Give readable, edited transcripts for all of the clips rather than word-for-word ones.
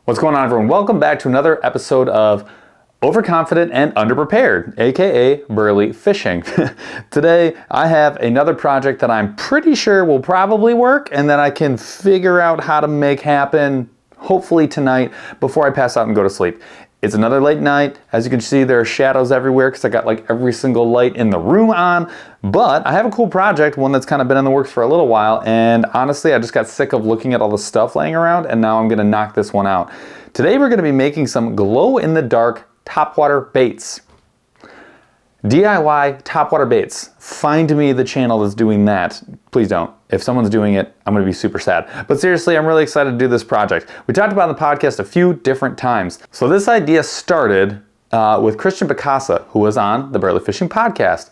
What's going on, everyone? Welcome back to another episode of Overconfident and Underprepared, aka Burly Fishing. Today I have another project that I'm pretty sure will probably work and that I can figure out how to make happen hopefully tonight before I pass out and go to sleep. It's another late night. As you can see, there are shadows everywhere because I got like every single light in the room on. But I have a cool project, one that's kind of been in the works for a little while, and honestly, I just got sick of looking at all the stuff laying around, and now I'm gonna knock this one out. Today we're gonna be making some glow-in-the-dark topwater baits. DIY topwater baits. Find me the channel that's doing that. Please don't. If someone's doing it, I'm gonna be super sad. But seriously, I'm really excited to do this project. We talked about it on the podcast a few different times. So this idea started with Christian Bacasa, who was on the BurlyFishing podcast.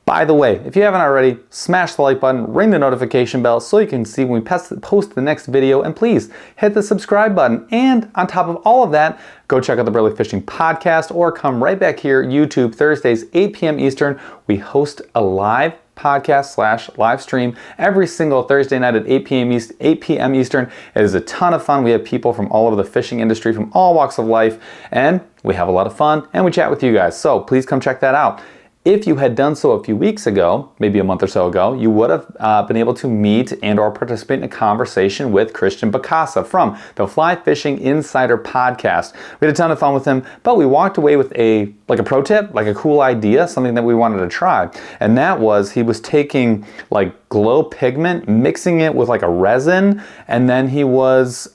By the way, if you haven't already, smash the like button, ring the notification bell so you can see when we post the next video, and please hit the subscribe button. And on top of all of that, go check out the BurlyFishing podcast or come right back here, YouTube, Thursdays, 8 p.m. Eastern. We host a live podcast / live stream every single Thursday night at 8 p.m. Eastern. It is a ton of fun. We have people from all over the fishing industry, from all walks of life, and we have a lot of fun, and we chat with you guys. So please come check that out. If you had done so a few weeks ago, maybe a month or so ago, you would have been able to meet and or participate in a conversation with Christian Bacasa from the Fly Fishing Insider podcast. We had a ton of fun with him, but we walked away with a pro tip, like a cool idea, something that we wanted to try. And that was, he was taking like glow pigment, mixing it with like a resin, and then he was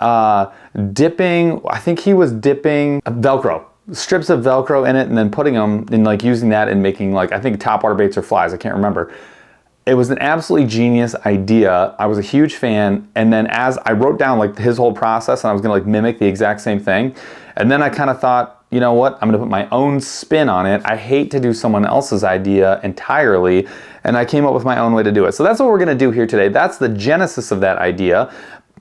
dipping Velcro. Strips of Velcro in it and then putting them in, like using that and making like, I think topwater baits or flies, I can't remember. It was an absolutely genius idea. I was a huge fan. And then as I wrote down like his whole process and I was gonna like mimic the exact same thing. And then I kind of thought, you know what, I'm gonna put my own spin on it. I hate to do someone else's idea entirely. And I came up with my own way to do it. So that's what we're gonna do here today. That's the genesis of that idea.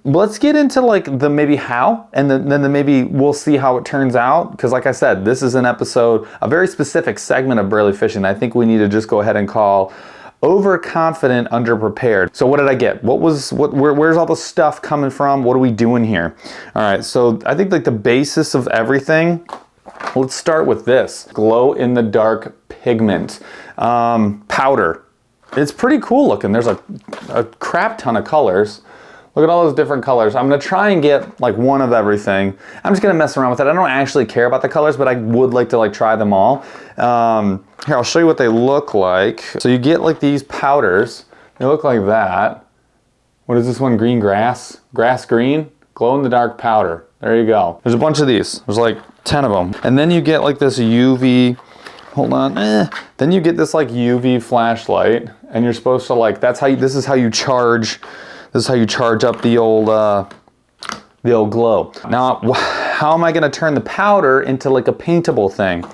Let's get into like the maybe how, and then the maybe we'll see how it turns out. Because like I said, this is an episode, a very specific segment of Burly Fishing. I think we need to just go ahead and call Overconfident, Underprepared. So what did I get? Where's all the stuff coming from? What are we doing here? All right, so I think like the basis of everything, let's start with this. Glow in the dark pigment. Powder. It's pretty cool looking. There's a crap ton of colors. Look at all those different colors. I'm gonna try and get like one of everything. I'm just gonna mess around with it. I don't actually care about the colors, but I would like to like try them all. Here, I'll show you what they look like. So you get like these powders. They look like that. What is this one? Green grass? Grass green? Glow in the dark powder. There you go. There's a bunch of these. There's like 10 of them. And then you get like this UV, hold on. Then you get this like UV flashlight, and you're supposed to like, this is how you charge up the old glow. Now, how am I gonna turn the powder into like a paintable thing?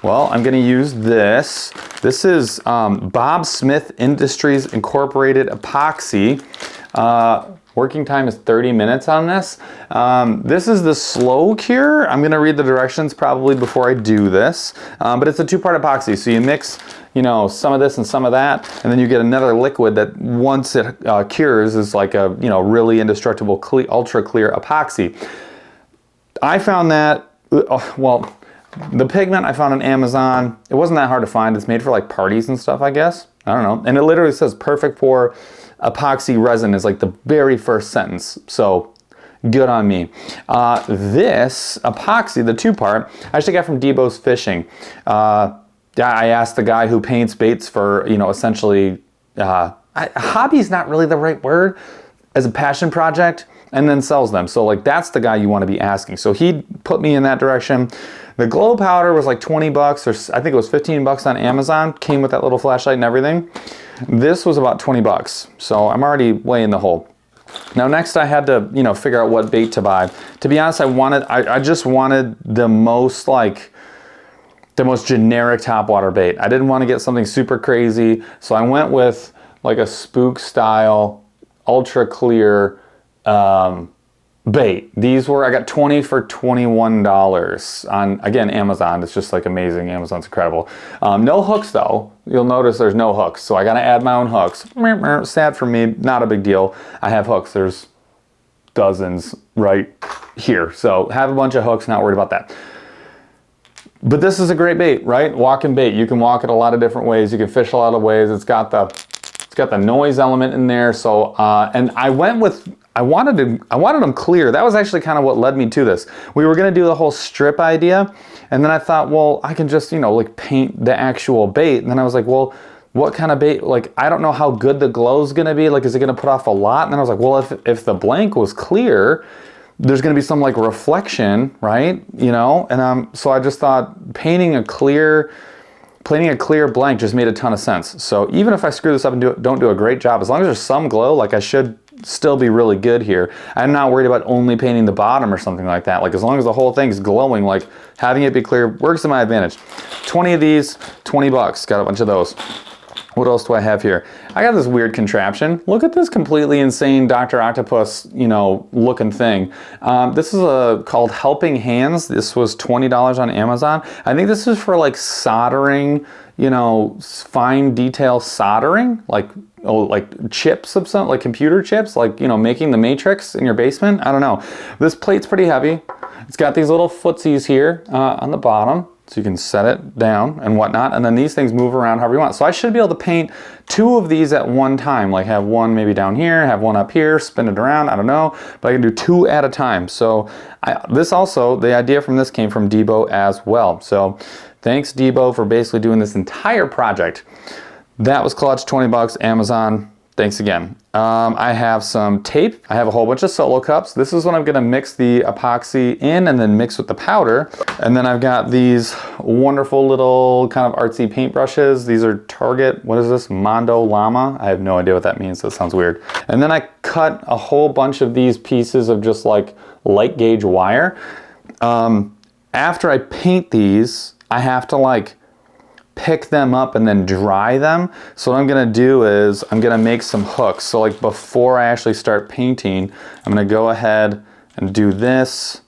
Well, I'm gonna use this. This is Bob Smith Industries Incorporated epoxy. Working time is 30 minutes on this. This is the slow cure. I'm gonna read the directions probably before I do this, but it's a two-part epoxy. So you mix, some of this and some of that, and then you get another liquid that once it cures is like a, really indestructible, ultra clear epoxy. I found that, the pigment I found on Amazon, it wasn't that hard to find. It's made for like parties and stuff, I guess. I don't know. And it literally says perfect for epoxy resin is like the very first sentence. So good on me. This epoxy, the two-part, I actually got from Debo's Fishing. I asked the guy who paints baits for, essentially, hobby is not really the right word, as a passion project, and then sells them. So like that's the guy you want to be asking. So he put me in that direction. The glow powder was like 20 bucks, or I think it was 15 bucks on Amazon. Came with that little flashlight and everything. This was about 20 bucks. So I'm already way in the hole. Now next I had to, figure out what bait to buy. To be honest, I just wanted the most generic topwater bait. I didn't want to get something super crazy. So I went with like a spook style, ultra clear bait. These were, I got 20 for $21 on, again, Amazon. It's just like amazing. Amazon's incredible. No hooks though. You'll notice there's no hooks. So I got to add my own hooks. Sad for me, not a big deal. I have hooks. There's dozens right here. So have a bunch of hooks, not worried about that. But this is a great bait, right? Walking bait. You can walk it a lot of different ways. You can fish a lot of ways. It's got the noise element in there. So and I wanted them clear. That was actually kind of what led me to this. We were gonna do the whole strip idea, and then I thought, well, I can just, you know, like paint the actual bait. And then I was like, well, what kind of bait? Like, I don't know how good the glow's gonna be. Like, is it gonna put off a lot? And then I was like, well, if the blank was clear, there's gonna be some like reflection, right? You know, and so I just thought painting a clear blank just made a ton of sense. So even if I screw this up and don't do a great job, as long as there's some glow, like I should still be really good here. I'm not worried about only painting the bottom or something like that. Like as long as the whole thing's glowing, like having it be clear works to my advantage. 20 of these, 20 bucks, got a bunch of those. What else do I have here? I got this weird contraption. Look at this completely insane Dr. Octopus, you know, looking thing. This is called Helping Hands. This was $20 on Amazon. I think this is for like soldering, you know, fine detail soldering, like chips of something, like computer chips, like, you know, making the matrix in your basement. I don't know. This plate's pretty heavy. It's got these little footsies here on the bottom. So you can set it down and whatnot, and then these things move around however you want. So I should be able to paint 2 of these at one time, like have one maybe down here, have one up here, spin it around, I don't know, but I can do 2 at a time. So the idea from this came from Debo as well. So thanks Debo for basically doing this entire project. That was clutch, 20 bucks, Amazon. Thanks again. I have some tape. I have a whole bunch of solo cups. This is what I'm gonna mix the epoxy in and then mix with the powder. And then I've got these wonderful little kind of artsy paintbrushes. These are Target, what is this? Mondo Llama. I have no idea what that means, that sounds weird. And then I cut a whole bunch of these pieces of just like light gauge wire. After I paint these, I have to like pick them up and then dry them. So what I'm gonna do is I'm gonna make some hooks. So like before I actually start painting, I'm gonna go ahead and do this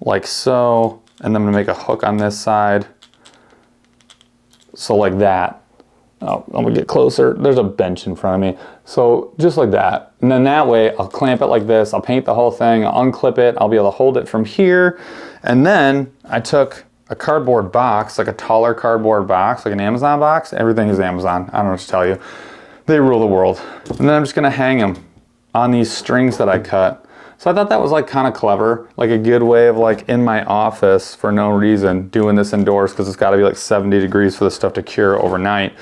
like so, and then I'm gonna make a hook on this side. So like that. Oh, I'm gonna get closer. There's a bench in front of me. So just like that. And then that way I'll clamp it like this. I'll paint the whole thing, I'll unclip it. I'll be able to hold it from here. And then I took a cardboard box, like a taller cardboard box, like an Amazon box. Everything is Amazon. I don't know what to tell you. They rule the world. And then I'm just gonna hang them on these strings that I cut. So I thought that was like kind of clever, like a good way of like in my office for no reason doing this indoors because it's got to be like 70 degrees for this stuff to cure overnight.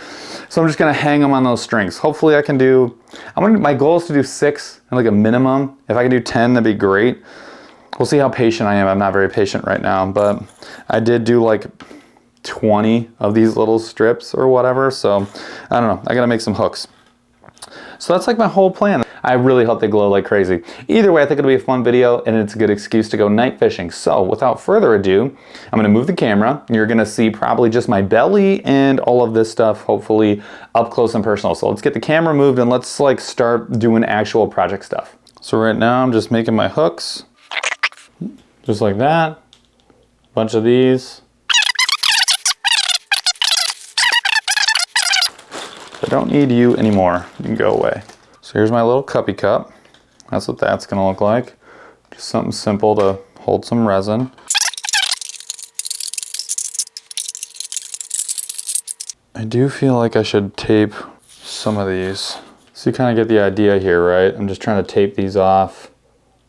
So I'm just gonna hang them on those strings. Hopefully I can do, my goal is to do 6 and like a minimum. If I can do 10, that'd be great. We'll see how patient I am. I'm not very patient right now, but I did do like 20 of these little strips or whatever. So I don't know, I gotta make some hooks. So that's like my whole plan. I really hope they glow like crazy. Either way, I think it'll be a fun video and it's a good excuse to go night fishing. So without further ado, I'm gonna move the camera. You're gonna see probably just my belly and all of this stuff, hopefully up close and personal. So let's get the camera moved and let's like start doing actual project stuff. So right now I'm just making my hooks. Just like that, a bunch of these. I don't need you anymore, you can go away. So here's my little cuppy cup. That's what that's gonna look like. Just something simple to hold some resin. I do feel like I should tape some of these. So you kind of get the idea here, right? I'm just trying to tape these off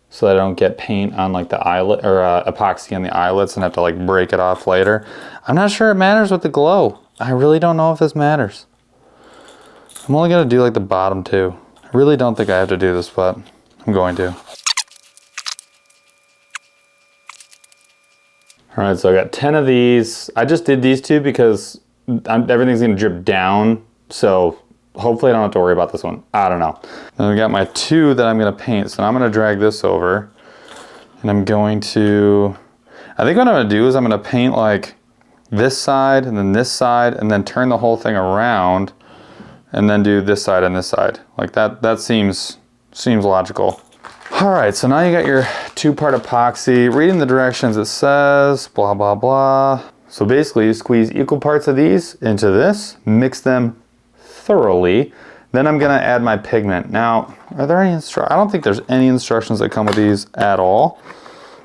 so that I don't get paint on like the eyelet or epoxy on the eyelets and have to like break it off later. I'm not sure it matters with the glow. I really don't know if this matters. I'm only gonna do like the bottom 2. I really don't think I have to do this, but I'm going to. All right, so I got 10 of these. I just did these 2 because everything's gonna drip down. So hopefully I don't have to worry about this one. I don't know. Then I got my 2 that I'm gonna paint. So now I'm gonna drag this over and I'm going to, I think what I'm gonna do is I'm gonna paint like this side and then turn the whole thing around and then do this side and this side. Like that seems logical. All right, so now you got your 2-part epoxy. Reading the directions, it says blah, blah, blah. So basically you squeeze equal parts of these into this, mix them thoroughly. Then I'm gonna add my pigment. Now, Are there any I don't think there's any instructions that come with these at all,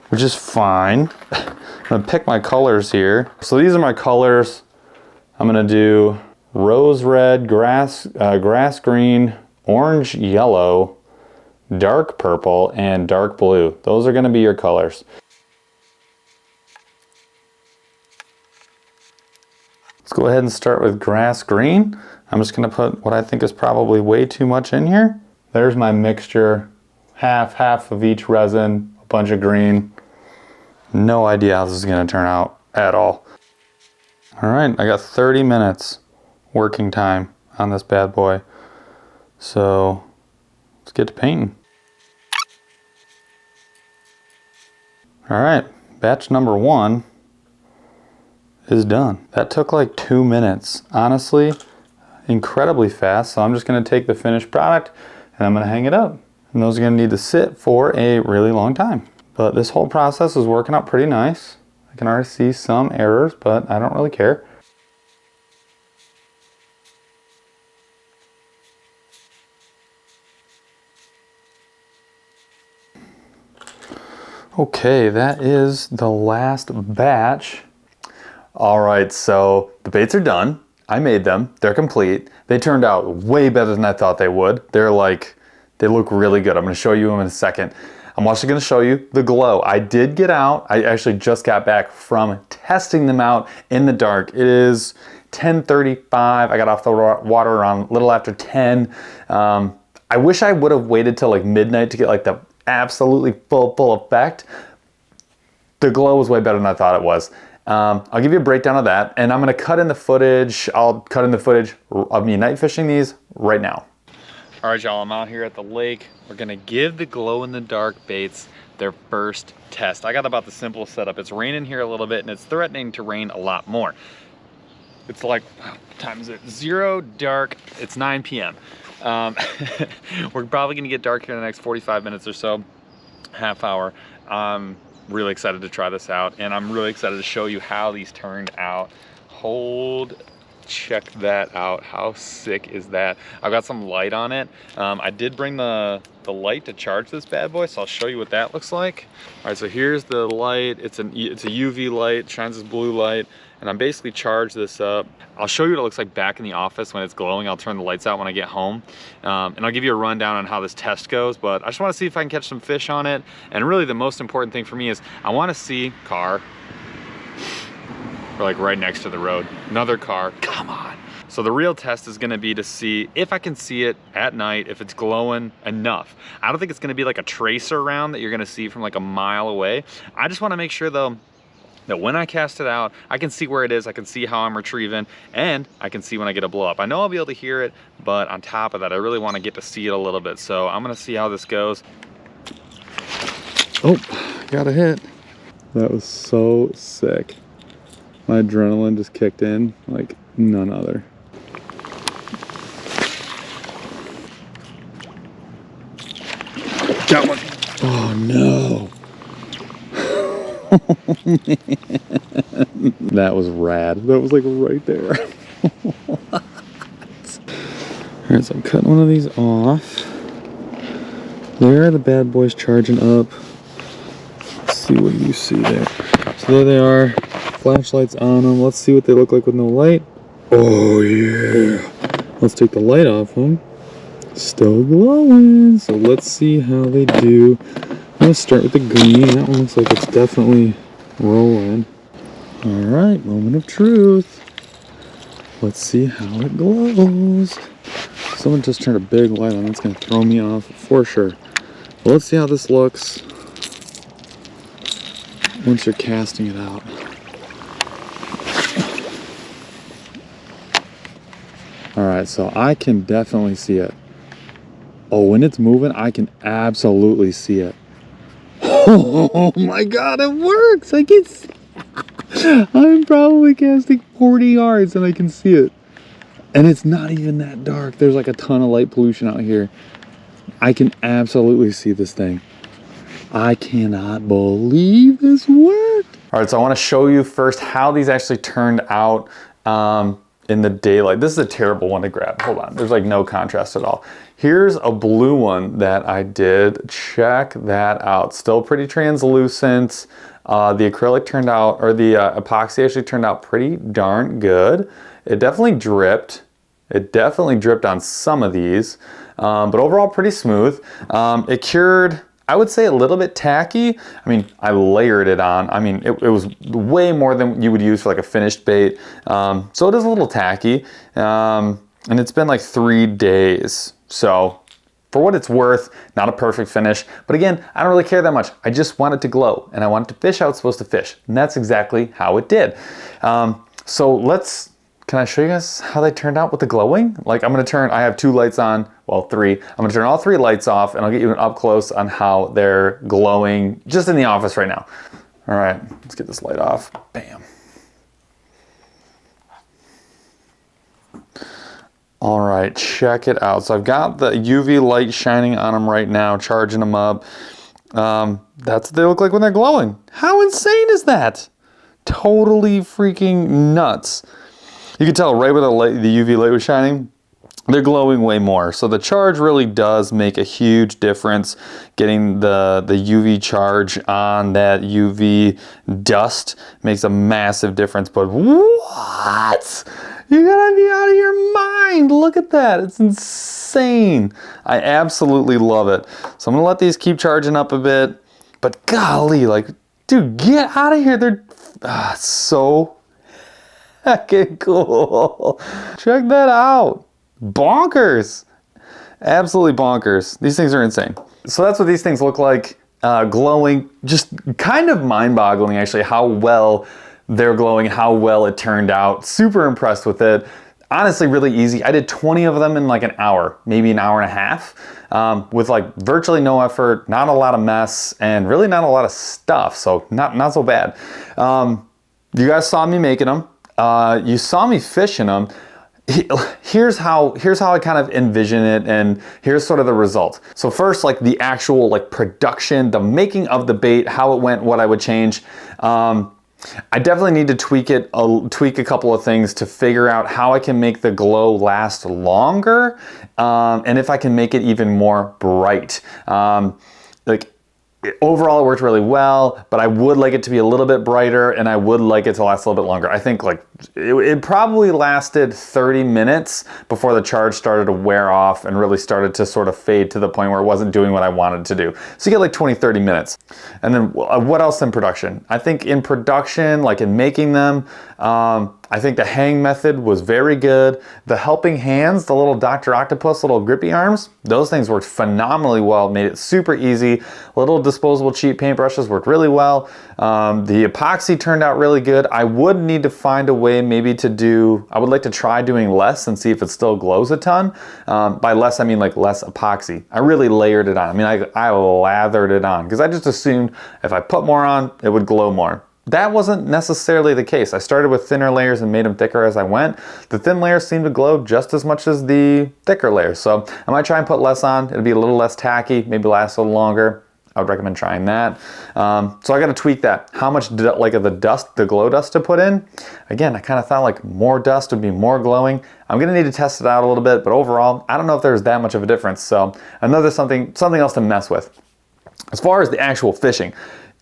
which is fine. I'm gonna pick my colors here. So these are my colors. I'm gonna do rose red, grass green, orange yellow, dark purple, and dark blue. Those are gonna be your colors. Let's go ahead and start with grass green. I'm just gonna put what I think is probably way too much in here. There's my mixture, half of each resin, a bunch of green. No idea how this is gonna turn out at all. All right, I got 30 minutes working time on this bad boy. So let's get to painting. All right, batch number 1 is done. That took like 2 minutes. Honestly, incredibly fast. So I'm just gonna take the finished product and I'm gonna hang it up. And those are gonna need to sit for a really long time. But this whole process is working out pretty nice. I can already see some errors, but I don't really care. Okay, that is the last batch. All right, so the baits are done. I made them, they're complete. They turned out way better than I thought they would. They look really good. I'm gonna show you them in a second. I'm also gonna show you the glow. I did get out, I actually just got back from testing them out in the dark. It is 10:35, I got off the water around a little after 10. I wish I would have waited till like midnight to get like the absolutely full effect. The glow was way better than I thought it was. I'll give you a breakdown of that, and I'm gonna cut in the footage. I'll cut in the footage of me night fishing these right now. All right, y'all, I'm out here at the lake. We're gonna give the glow-in-the-dark baits their first test. I got about the simplest setup. It's raining here a little bit, and it's threatening to rain a lot more. It's like, what time is it? 0 dark, it's 9 p.m. We're probably gonna get dark here in the next 45 minutes or so, half hour. I'm really excited to try this out, and I'm really excited to show you how these turned out. Check that out. How sick is that? I've got some light on it. I did bring the light to charge this bad boy, so I'll show you what that looks like. All right, so here's the light. It's a UV light, shines this blue light, and I'm basically charged this up. I'll show you what it looks like back in the office when it's glowing. I'll turn the lights out when I get home, and I'll give you a rundown on how this test goes, but I just want to see if I can catch some fish on it. And really the most important thing for me is I want to see we're like right next to the road. Another car, come on. So the real test is gonna be to see if I can see it at night, if it's glowing enough. I don't think it's gonna be like a tracer round that you're gonna see from like a mile away. I just wanna make sure though, that when I cast it out, I can see where it is, I can see how I'm retrieving, and I can see when I get a blow up. I know I'll be able to hear it, but on top of that, I really wanna get to see it a little bit. So I'm gonna see how this goes. Oh, got a hit. That was so sick. My adrenaline just kicked in like none other. Got one. Oh no. Oh, man. That was rad. That was like right there. Alright, so I'm cutting one of these off. There, the bad boy's charging up. Let's see what you see there. So there they are. Flashlights on them. Let's see what they look like with no light. Oh yeah. Let's take the light off them. Still glowing. So let's see how they do. I'm gonna start with the green. That one looks like it's definitely rolling. All right, moment of truth. Let's see how it glows. Someone just turned a big light on. That's gonna throw me off for sure. But let's see how this looks once you're casting it out. All right, so I can definitely see it. Oh, when it's moving, I can absolutely see it. Oh my God, it works. I can see. I'm probably casting 40 yards and I can see it. And it's not even that dark. There's like a ton of light pollution out here. I can absolutely see this thing. I cannot believe this worked. All right, so I want to show you first how these actually turned out. in the daylight. This is a terrible one to grab. Hold on. There's like no contrast at all. Here's a blue one that I did. Check that out. Still pretty translucent. The acrylic turned out, or the epoxy actually turned out pretty darn good. It definitely dripped. It definitely dripped on some of these, but overall pretty smooth. It cured, I would say, a little bit tacky. I mean, I layered it on. I mean, it was way more than you would use for like a finished bait. So it is a little tacky. And it's been like 3 days. So for what it's worth, not a perfect finish. But again, I don't really care that much. I just want it to glow and I want it to fish how it's supposed to fish. And that's exactly how it did. So can I show you guys how they turned out with the glowing? Like I have 2 lights on, well 3. I'm gonna turn all 3 lights off and I'll get you an up close on how they're glowing just in the office right now. All right, let's get this light off. Bam. All right, check it out. So I've got the UV light shining on them right now, charging them up. That's what they look like when they're glowing. How insane is that? Totally freaking nuts. You can tell right where the UV light was shining, they're glowing way more. So the charge really does make a huge difference. Getting the UV charge on that UV dust makes a massive difference. But what? You gotta be out of your mind. Look at that. It's insane. I absolutely love it. So I'm gonna let these keep charging up a bit. But golly, like, dude, get out of here. They're so heckin' cool. Check that out. Bonkers. Absolutely bonkers. These things are insane. So that's what these things look like. Glowing. Just kind of mind-boggling, actually, how well they're glowing, how well it turned out. Super impressed with it. Honestly, really easy. I did 20 of them in like an hour, maybe an hour and a half, with like virtually no effort, not a lot of mess, and really not a lot of stuff. So not so bad. You guys saw me making them. You saw me fishing them. Here's how I kind of envision it, and here's sort of the result. So first, like the actual like production, the making of the bait, how it went, what I would change. I definitely need to tweak a couple of things to figure out how I can make the glow last longer, and if I can make it even more bright. Overall, it worked really well, but I would like it to be a little bit brighter, and I would like it to last a little bit longer. I think like it probably lasted 30 minutes before the charge started to wear off and really started to sort of fade to the point where it wasn't doing what I wanted to do. So you get like 20, 30 minutes. And then what else in production? I think in production, like in making them, I think the hang method was very good. The helping hands, the little Dr. Octopus, little grippy arms, those things worked phenomenally well, made it super easy. Little disposable cheap paintbrushes worked really well. The epoxy turned out really good. I would need to find a way maybe to do, I would like to try doing less and see if it still glows a ton. By less, I mean like less epoxy. I really layered it on. I mean, I lathered it on because I just assumed if I put more on, it would glow more. That wasn't necessarily the case. I started with thinner layers and made them thicker as I went. The thin layers seemed to glow just as much as the thicker layers. So I might try and put less on. It'll be a little less tacky, maybe last a little longer. I would recommend trying that. So I got to tweak that. How much like of the glow dust to put in? Again, I kind of thought like more dust would be more glowing. I'm gonna need to test it out a little bit, but overall, I don't know if there's that much of a difference. So another something else to mess with. As far as the actual fishing,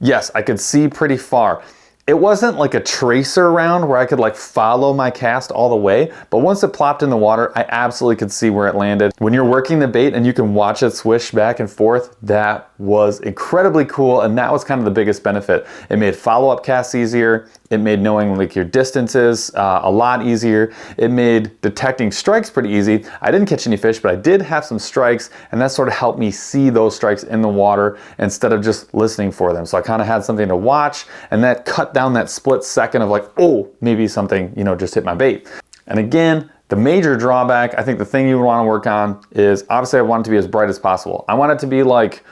yes, I could see pretty far. It wasn't like a tracer round where I could like follow my cast all the way, but once it plopped in the water, I absolutely could see where it landed. When you're working the bait and you can watch it swish back and forth, that was incredibly cool, and that was kind of the biggest benefit. It made follow-up casts easier. It made knowing like your distances a lot easier. It made detecting strikes pretty easy. I didn't catch any fish, but I did have some strikes, and that sort of helped me see those strikes in the water instead of just listening for them. So I kind of had something to watch, and that cut down that split second of like, oh, maybe something, just hit my bait. And again, the major drawback, I think the thing you would want to work on is, obviously I want it to be as bright as possible. I want it to be like,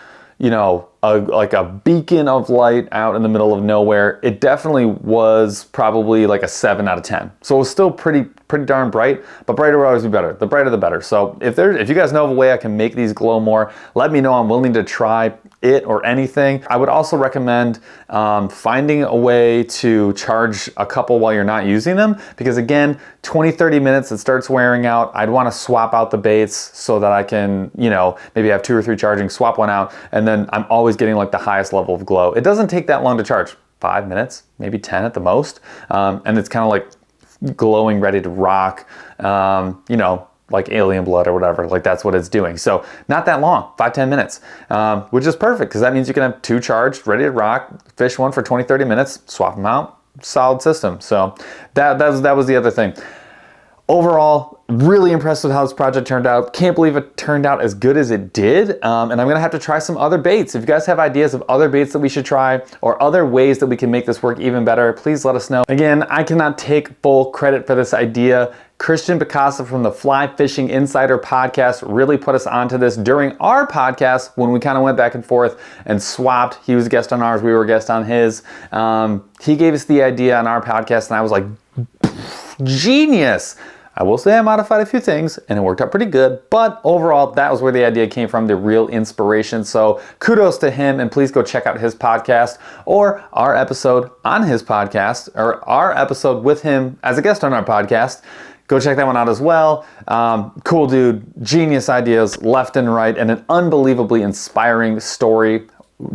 like a beacon of light out in the middle of nowhere. It definitely was probably like a 7 out of 10. So it was still pretty darn bright, but brighter would always be better. The brighter the better. So if you guys know of a way I can make these glow more, let me know. I'm willing to try it or anything. I would also recommend finding a way to charge a couple while you're not using them, because again, 20-30 minutes it starts wearing out. I'd want to swap out the baits so that I can, you know, maybe have 2 or 3 charging, swap one out, and then I'm always getting like the highest level of glow. It doesn't take that long to charge, 5 minutes, maybe 10 at the most, and it's kind of like glowing, ready to rock, you know, like alien blood or whatever. Like that's what it's doing. So not that long, 5-10 minutes, which is perfect because that means you can have 2 charged, ready to rock, fish one for 20-30 minutes, swap them out, solid system. So that was the other thing. Overall, really impressed with how this project turned out. Can't believe it turned out as good as it did. And I'm gonna have to try some other baits. If you guys have ideas of other baits that we should try or other ways that we can make this work even better, please let us know. Again, I cannot take full credit for this idea. Christian Bacasa from the Fly Fishing Insider podcast really put us onto this during our podcast when we kind of went back and forth and swapped. He was a guest on ours, we were a guest on his. He gave us the idea on our podcast and I was like, genius. I will say I modified a few things and it worked out pretty good, but overall that was where the idea came from, the real inspiration. So kudos to him, and please go check out his podcast or our episode on his podcast, or our episode with him as a guest on our podcast. Go check that one out as well. Cool dude, genius ideas left and right, and an unbelievably inspiring story.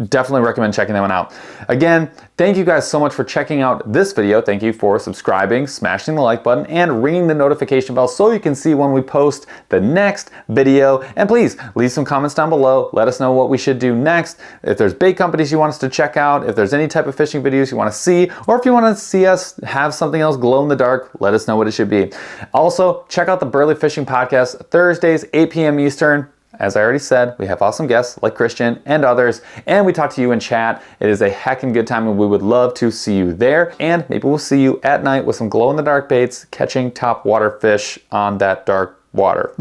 Definitely recommend checking that one out. Again, thank you guys so much for checking out this video. Thank you for subscribing, smashing the like button, and ringing the notification bell so you can see when we post the next video. And please leave some comments down below. Let us know what we should do next. If there's bait companies you want us to check out, if there's any type of fishing videos you want to see, or if you want to see us have something else glow in the dark, let us know what it should be. Also, check out the BurlyFishing podcast Thursdays, 8 p.m. Eastern. As I already said, we have awesome guests like Christian and others, and we talk to you in chat. It is a heckin' good time, and we would love to see you there. And maybe we'll see you at night with some glow-in-the-dark baits, catching top water fish on that dark water.